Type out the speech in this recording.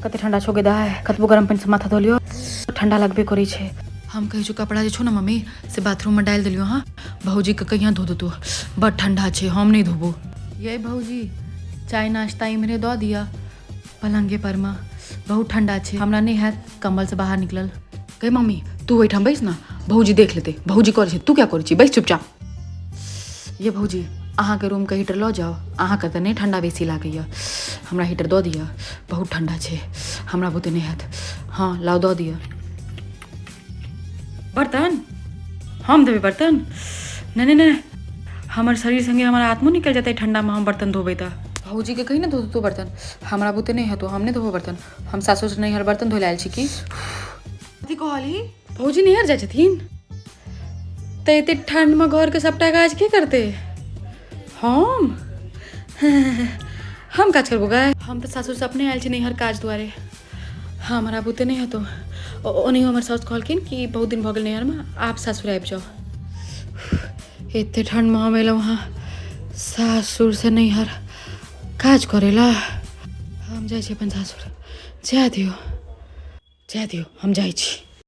कते ठंडा छो गेदा है, कतबो गरम पानी से माथा धो लियो ठंडा लगबे करै छै। हम कहै छौ कपड़ा जे छौ ना मम्मी से बाथरूम में डाल दिलियो। हाँ भौजी के कहिया धो देतो, बड़ ठंडा छै, हम नहीं धोबो। ये भौजी चाय नाश्ता इमरे दो दिया पलंगे पर में, बहुत ठंडा छै, हमरा नहीं है कम्बल से बाहर निकलल। कहे मम्मी तू ओहिठाम बैस ना, भौजी देख लेते, भौजी करे छै, तू क्या करे छी, बैस चुपचाप। ये भौजी अहाँ के रूम के हीटर लो जाओ, अहाँ के तो नहीं ठंडा बेसी लागैया, हमरा हीटर दो दिया, बहुत ठंडा छै, हमरा बुते नहीं हैत। हाँ लाओ दो दिया। बर्तन हम देवे बर्तन? नहीं नहीं नहीं, हमार शरीर संगे हमार आत्मो निकल जाता है ठंडा में, हम बर्तन धोबे तो। भौजी के कही ना धो तू बर्तन, हमरा बुते नहीं है तो हम नहीं धोबो बर्तन, हम सासुर से नहीं हर बर्तन धोले आयल छी की। कथी कहली? भौजी नहीं हर जाइ छथिन तो एते ठंड में घर के सबटा काज के करते? हम काज करबो गाय, हम तो सासुर से अपने आयल छी नहीं हर काज दुआरे, हमारा बुते नहीं है तो। ओनी हमर सास कहलखिन कि बहुत दिन भ गेल नैहर में, आप सासुर आबि जाओ। एते ठंड में हम एलहुँ हाँ सासुर से नैहर काज करेला, हम जाइ छी अपन सासुर। जाय दियो हम जाइ छी।